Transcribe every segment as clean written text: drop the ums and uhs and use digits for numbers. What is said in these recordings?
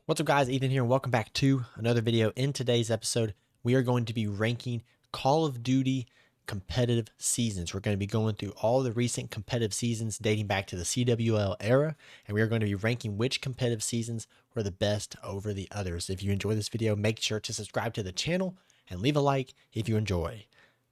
What's up guys, Ethan here and welcome back to another video. In today's episode, we are going to be ranking Call of Duty competitive seasons. We're going to be going through all the recent competitive seasons dating back to the CWL era, and we are going to be ranking which competitive seasons were the best over the others. If you enjoy this video, make sure to subscribe to the channel and leave a like if you enjoy.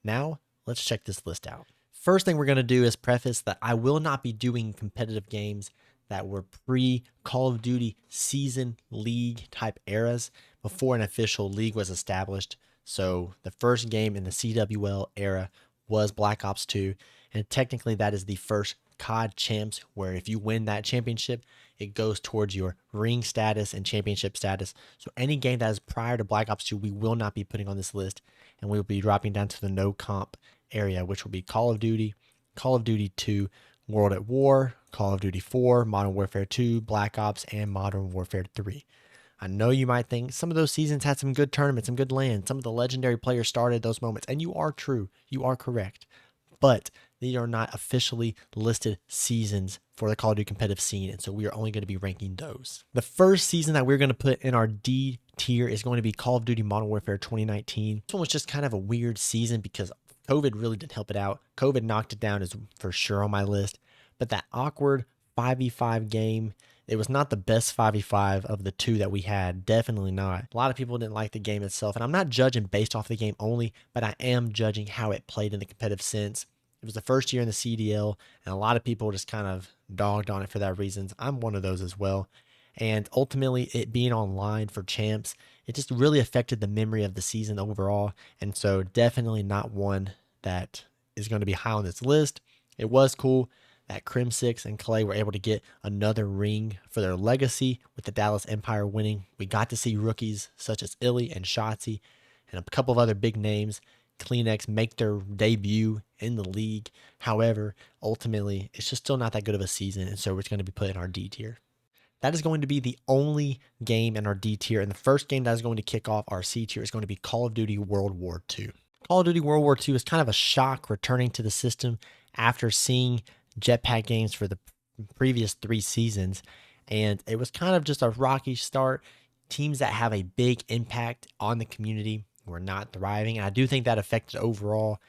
Now, let's check this list out. First thing we're going to do is preface that I will not be doing competitive games that were pre-Call of Duty season league type eras before an official league was established. So the first game in the CWL era was Black Ops 2, and technically that is the first COD champs, where if you win that championship, it goes towards your ring status and championship status. So any game that is prior to Black Ops 2, we will not be putting on this list, and we will be dropping down to the no comp area, which will be Call of Duty, Call of Duty 2, World at War, Call of Duty 4, Modern Warfare 2, Black Ops, and Modern Warfare 3. I know you might think some of those seasons had some good tournaments, some good lands, some of the legendary players started those moments, and you are true, you are correct, but they are not officially listed seasons for the Call of Duty competitive scene, and so we are only going to be ranking those. The first season that we're going to put in our D tier is going to be Call of Duty Modern Warfare 2019. This one was just kind of a weird season because COVID really didn't help it out. COVID knocked it down, is for sure on my list. But that awkward 5v5 game, it was not the best 5v5 of the two that we had. Definitely not. A lot of people didn't like the game itself. And I'm not judging based off the game only, but I am judging how it played in the competitive sense. It was the first year in the CDL, and a lot of people just kind of dogged on it for that reasons. I'm one of those as well. And ultimately, it being online for champs, it just really affected the memory of the season overall. And so definitely not one that is going to be high on this list. It was cool that Crim6 and Clay were able to get another ring for their legacy with the Dallas Empire winning. We got to see rookies such as Illy and Shotzi and a couple of other big names, Kleenex, make their debut in the league. However, ultimately, it's just still not that good of a season, and so it's going to be put in our D tier. That is going to be the only game in our D tier, and the first game that is going to kick off our C tier is going to be Call of Duty World War II. Call of Duty World War II is kind of a shock returning to the system after seeing jetpack games for the previous 3 seasons, and it was kind of just a rocky start. Teams that have a big impact on the community were not thriving, and I do think that affected overall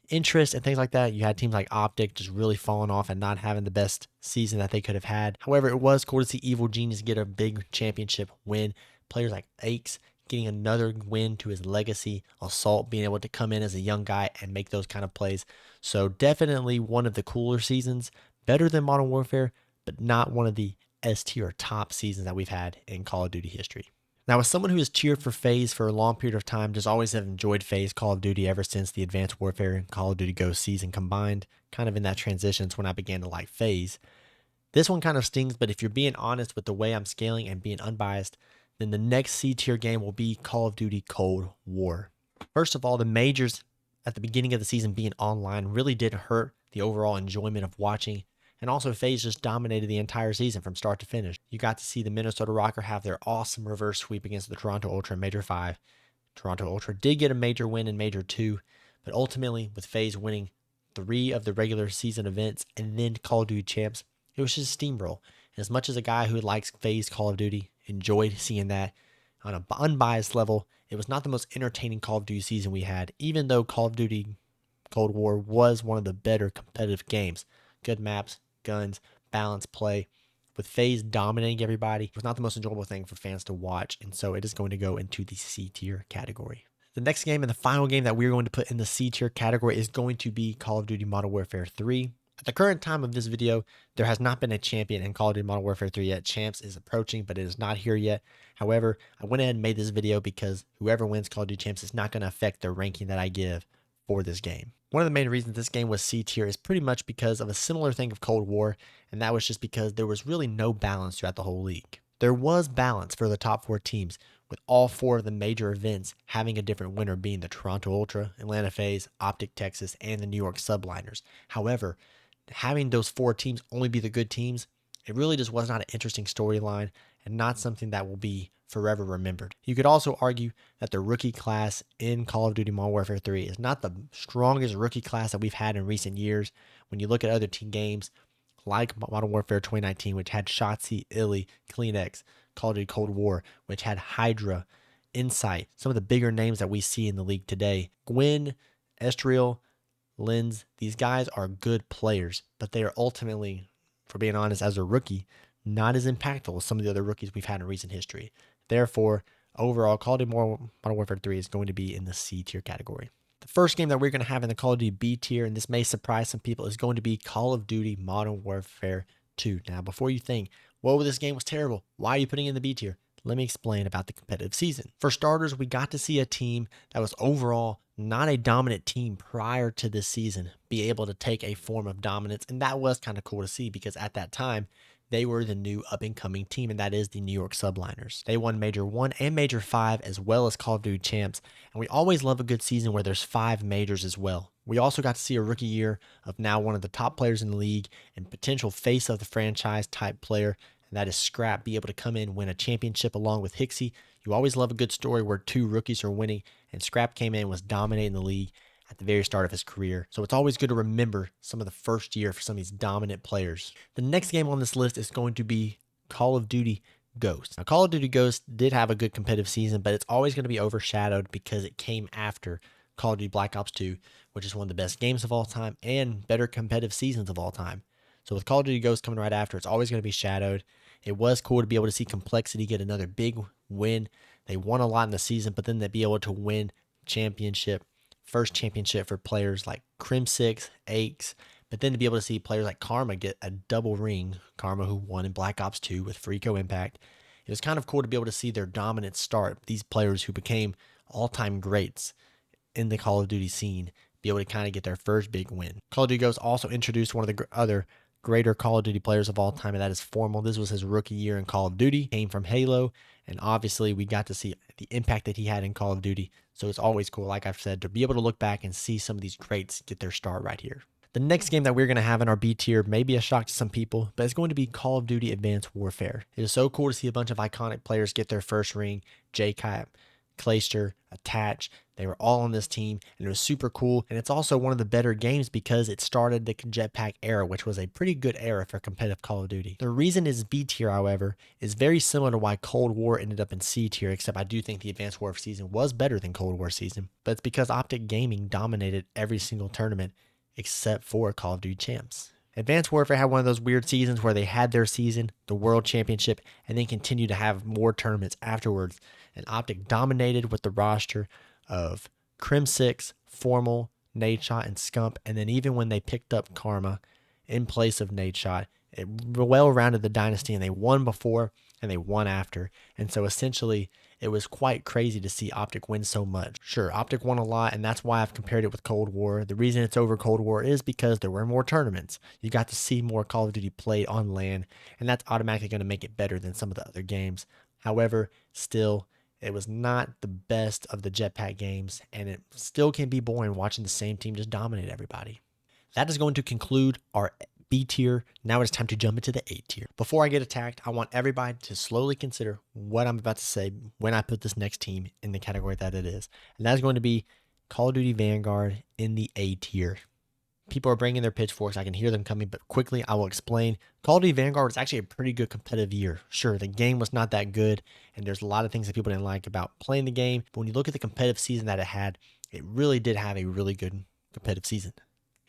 interest and things like that. You had teams like OpTic just really falling off and not having the best season that they could have had. However, it was cool to see Evil Genius get a big championship win. Players like Aches getting another win to his legacy. Assault being able to come in as a young guy and make those kind of plays. So definitely one of the cooler seasons. Better than Modern Warfare, but not one of the S tier top seasons that we've had in Call of Duty history. Now, as someone who has cheered for FaZe for a long period of time, just always have enjoyed FaZe Call of Duty ever since the Advanced Warfare and Call of Duty Ghost season combined, kind of in that transition is when I began to like FaZe. This one kind of stings, but if you're being honest with the way I'm scaling and being unbiased, then the next C tier game will be Call of Duty Cold War. First of all, the majors at the beginning of the season being online really did hurt the overall enjoyment of watching. And also, FaZe just dominated the entire season from start to finish. You got to see the Minnesota Rocker have their awesome reverse sweep against the Toronto Ultra in Major 5. Toronto Ultra did get a major win in Major 2, but ultimately, with FaZe winning 3 of the regular season events and then Call of Duty champs, it was just a steamroll. And as much as a guy who likes FaZe Call of Duty enjoyed seeing that on an unbiased level, it was not the most entertaining Call of Duty season we had, even though Call of Duty Cold War was one of the better competitive games. Good maps, guns, balanced play. With FaZe dominating everybody, it was not the most enjoyable thing for fans to watch, and so it is going to go into the C tier category. The next game and the final game that we're going to put in the C tier category is going to be Call of Duty Modern Warfare 3. At the current time of this video, there has not been a champion in Call of Duty Modern Warfare 3 yet. Champs is approaching, but it is not here yet. However, I went ahead and made this video because whoever wins Call of Duty Champs is not going to affect the ranking that I give for this game. One of the main reasons this game was C tier is pretty much because of a similar thing of Cold War, and that was just because there was really no balance throughout the whole league. There was balance for the top 4 teams, with all 4 of the major events having a different winner, being the Toronto Ultra, Atlanta FaZe, OpTic Texas, and the New York Subliners. However, having those 4 teams only be the good teams, it really just was not an interesting storyline and not something that will be forever remembered. You could also argue that the rookie class in Call of Duty Modern Warfare 3 is not the strongest rookie class that we've had in recent years. When you look at other team games like Modern Warfare 2019, which had Shotzi, Illy, Kleenex, Call of Duty Cold War, which had Hydra, Insight, some of the bigger names that we see in the league today. Gwen, Estriel, Lens, these guys are good players, but they are ultimately, for being honest, as a rookie, not as impactful as some of the other rookies we've had in recent history. Therefore, overall, Call of Duty Modern Warfare 3 is going to be in the C tier category. The first game that we're going to have in the Call of Duty B tier, and this may surprise some people, is going to be Call of Duty Modern Warfare 2. Now, before you think, whoa, this game was terrible, why are you putting it in the B tier? Let me explain about the competitive season. For starters, we got to see a team that was overall not a dominant team prior to this season be able to take a form of dominance, and that was kind of cool to see because at that time, they were the new up-and-coming team, and that is the New York Subliners. They won Major 1 and Major 5 as well as Call of Duty Champs, and we always love a good season where there's 5 majors as well. We also got to see a rookie year of now one of the top players in the league and potential face of the franchise type player, and that is Scrap, be able to come in, win a championship along with Hixie. You always love a good story where 2 rookies are winning, and Scrap came in and was dominating the league at the very start of his career. So it's always good to remember some of the first year for some of these dominant players. The next game on this list is going to be Call of Duty Ghosts. Now, Call of Duty Ghosts did have a good competitive season, but it's always going to be overshadowed because it came after Call of Duty Black Ops 2, which is one of the best games of all time and better competitive seasons of all time. So with Call of Duty Ghosts coming right after, it's always going to be shadowed. It was cool to be able to see Complexity get another big win. They won a lot in the season, but then they'd be able to win championship, first championship for players like Crim6, Aches, but then to be able to see players like Karma get a double ring, Karma who won in Black Ops 2 with Freako Impact. It was kind of cool to be able to see their dominant start, these players who became all-time greats in the Call of Duty scene, be able to kind of get their first big win. Call of Duty Ghosts also introduced one of the other greater Call of Duty players of all time, and that is Formal. This was his rookie year in Call of Duty, came from Halo, and obviously we got to see the impact that he had in Call of Duty. So it's always cool, like I've said, to be able to look back and see some of these greats get their start right here. The next game that we're going to have in our B tier may be a shock to some people, but it's going to be Call of Duty Advanced Warfare. It is so cool to see a bunch of iconic players get their first ring. J-Cap, Clayster, Attach, they were all on this team, and it was super cool. And it's also one of the better games because it started the Jetpack era, which was a pretty good era for competitive Call of Duty. The reason it's B tier, however, is very similar to why Cold War ended up in C tier, except I do think the Advanced Warfare season was better than Cold War season. But it's because OpTic Gaming dominated every single tournament except for Call of Duty Champs. Advanced Warfare had one of those weird seasons where they had their season, the World Championship, and then continued to have more tournaments afterwards. And OpTic dominated with the roster of Crim6, Formal, Nadeshot, and Scump. And then even when they picked up Karma in place of Nadeshot, it well-rounded the dynasty, and they won before and they won after. And so essentially, it was quite crazy to see OpTic win so much. Sure, OpTic won a lot, and that's why I've compared it with Cold War. The reason it's over Cold War is because there were more tournaments. You got to see more Call of Duty played on LAN, and that's automatically going to make it better than some of the other games. However, still, it was not the best of the Jetpack games, and it still can be boring watching the same team just dominate everybody. That is going to conclude our B tier. Now it's time to jump into the A tier. Before I get attacked, I want everybody to slowly consider what I'm about to say when I put this next team in the category that it is. And that's going to be Call of Duty Vanguard in the A tier. People are bringing their pitchforks. I can hear them coming, but quickly I will explain. Call of Duty Vanguard was actually a pretty good competitive year. Sure, the game was not that good, and there's a lot of things that people didn't like about playing the game. But when you look at the competitive season that it had, it really did have a really good competitive season.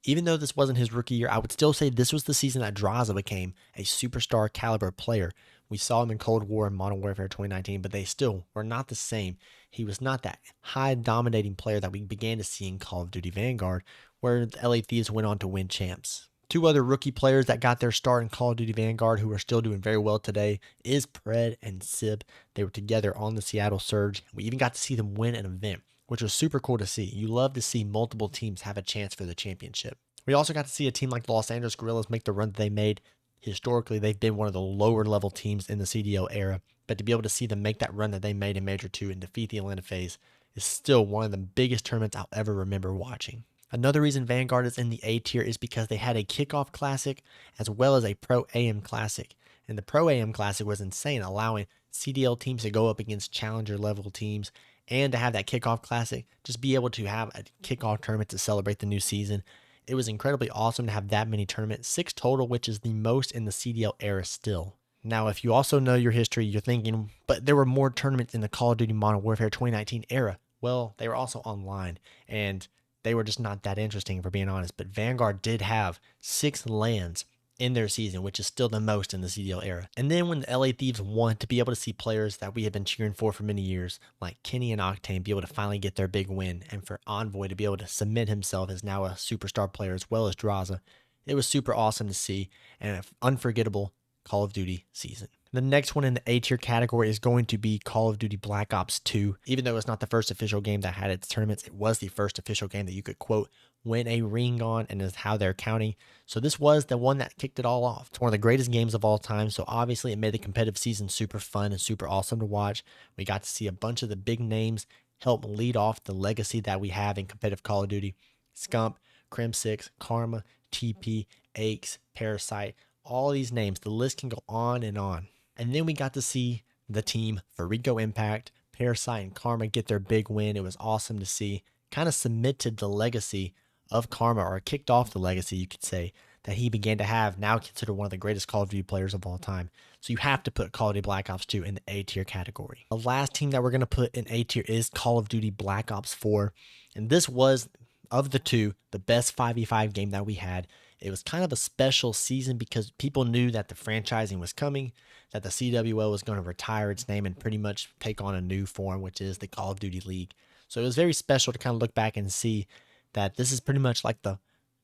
Even though this wasn't his rookie year, I would still say this was the season that Draza became a superstar caliber player. We saw him in Cold War and Modern Warfare 2019, but they still were not the same. He was not that high dominating player that we began to see in Call of Duty Vanguard, where the LA Thieves went on to win champs. Two other rookie players that got their start in Call of Duty Vanguard who are still doing very well today is Pred and Sib. They were together on the Seattle Surge. We even got to see them win an event, which was super cool to see. You love to see multiple teams have a chance for the championship. We also got to see a team like the Los Angeles Guerrillas make the run that they made. Historically, they've been one of the lower level teams in the CDL era, but to be able to see them make that run that they made in Major 2 and defeat the Atlanta FaZe is still one of the biggest tournaments I'll ever remember watching. Another reason Vanguard is in the A tier is because they had a kickoff classic as well as a Pro AM classic. And the Pro AM classic was insane, allowing CDL teams to go up against challenger level teams, and to have that kickoff classic, just be able to have a kickoff tournament to celebrate the new season. It was incredibly awesome to have that many tournaments, 6 total, which is the most in the CDL era still. Now, if you also know your history, you're thinking, but there were more tournaments in the Call of Duty Modern Warfare 2019 era. Well, they were also online, and they were just not that interesting, if we're being honest. But Vanguard did have 6 LANs in their season, which is still the most in the CDL era. And then when the LA Thieves won, to be able to see players that we had been cheering for many years, like Kenny and Octane, be able to finally get their big win, and for Envoy to be able to cement himself as now a superstar player as well as Draza, it was super awesome to see and an unforgettable Call of Duty season. The next one in the A tier category is going to be Call of Duty Black Ops 2. Even though it's not the first official game that had its tournaments, it was the first official game that you could, quote, win a ring on, and is how they're counting. So this was the one that kicked it all off. It's one of the greatest games of all time, so obviously it made the competitive season super fun and super awesome to watch. We got to see a bunch of the big names help lead off the legacy that we have in competitive Call of Duty. Scump, Crim6, Karma, TP, Aches, Parasite, all these names. The list can go on and on. And then we got to see the team Farico Impact, Parasite, and Karma get their big win. It was awesome to see. Kind of cemented the legacy of Karma, or kicked off the legacy, you could say, that he began to have, now considered one of the greatest Call of Duty players of all time. So you have to put Call of Duty Black Ops 2 in the A tier category. The last team that we're going to put in A tier is Call of Duty Black Ops 4. And this was, of the two, the best 5v5 game that we had. It was kind of a special season because people knew that the franchising was coming, that the CWO was going to retire its name and pretty much take on a new form, which is the Call of Duty League. So it was very special to kind of look back and see that this is pretty much like the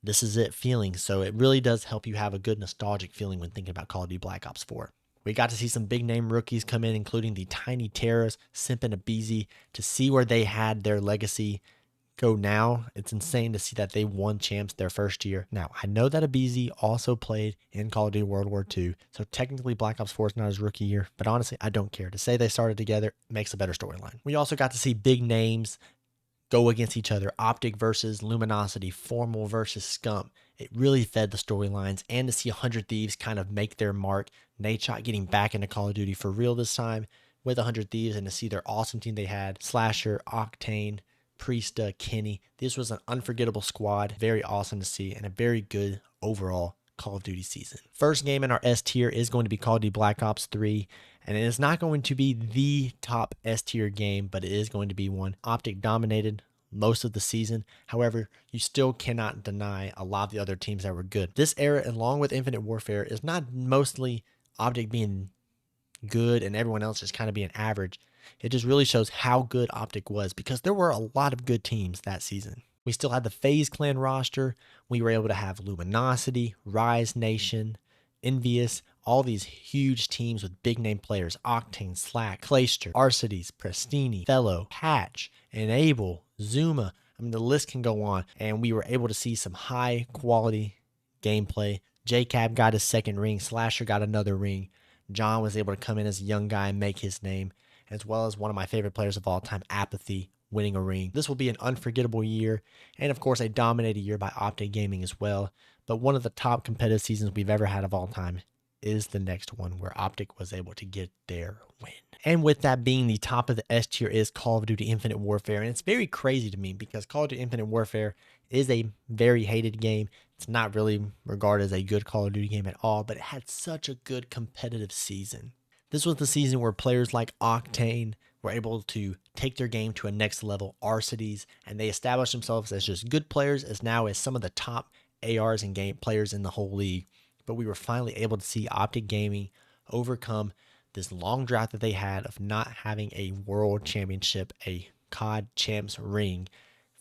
this is it feeling. So it really does help you have a good nostalgic feeling when thinking about Call of Duty Black Ops 4. We got to see some big name rookies come in, including the Tiny Terrors, Simp, and Abizi, to see where they had their legacy go now. It's insane to see that they won champs their first year. Now, I know that Abizi also played in Call of Duty World War II, so technically Black Ops 4 is not his rookie year, but honestly, I don't care. To say they started together makes a better storyline. We also got to see big names go against each other. OpTic versus Luminosity, Formal versus Scump. It really fed the storylines, and to see 100 Thieves kind of make their mark. Nadeshot getting back into Call of Duty for real this time with 100 Thieves, and to see their awesome team they had. Slasher, Octane, Priesta, Kenny. This was an unforgettable squad. Very awesome to see, and a very good overall Call of Duty season. First game in our S tier is going to be Call of Duty Black Ops 3, and it is not going to be the top S tier game, but it is going to be one. OpTic dominated most of the season. However, you still cannot deny a lot of the other teams that were good. This era, along with Infinite Warfare, is not mostly OpTic being good and everyone else just kind of being average. It just really shows how good OpTic was, because there were a lot of good teams that season. We still had the FaZe clan roster. We were able to have Luminosity, Rise Nation, Envious, all these huge teams with big name players. Octane, Slack, Clayster, Arcides, Prestini, Fellow, Hatch, Enable, Zuma. I mean, the list can go on. And we were able to see some high quality gameplay. JCab got his second ring. Slasher got another ring. John was able to come in as a young guy and make his name, as well as one of my favorite players of all time, Apathy, winning a ring. This will be an unforgettable year, and of course a dominated year by OpTic Gaming as well. But one of the top competitive seasons we've ever had of all time is the next one, where OpTic was able to get their win. And with that being the top of the S tier is Call of Duty Infinite Warfare. And it's very crazy to me because Call of Duty Infinite Warfare is a very hated game. It's not really regarded as a good Call of Duty game at all, but it had such a good competitive season. This was the season where players like Octane were able to take their game to a next level, Arcides, and they established themselves as just good players, as now as some of the top ARs and game players in the whole league. But we were finally able to see OpTic Gaming overcome this long drought that they had of not having a world championship, a COD champs ring.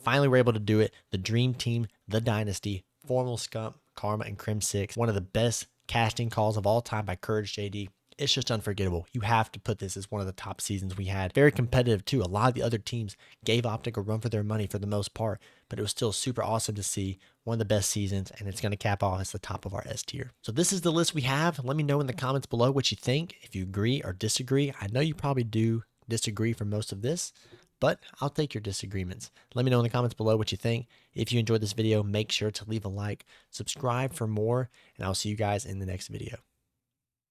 Finally, we're able to do it. The Dream Team, the Dynasty, Formal, Scump, Karma, and Crim6. One of the best casting calls of all time by Courage JD. It's just unforgettable. You have to put this as one of the top seasons we had. Very competitive too. A lot of the other teams gave OpTic a run for their money for the most part, but it was still super awesome to see. One of the best seasons, and it's going to cap off as the top of our S tier. So this is the list we have. Let me know in the comments below what you think, if you agree or disagree. I know you probably do disagree for most of this, but I'll take your disagreements. Let me know in the comments below what you think. If you enjoyed this video, make sure to leave a like, subscribe for more, and I'll see you guys in the next video.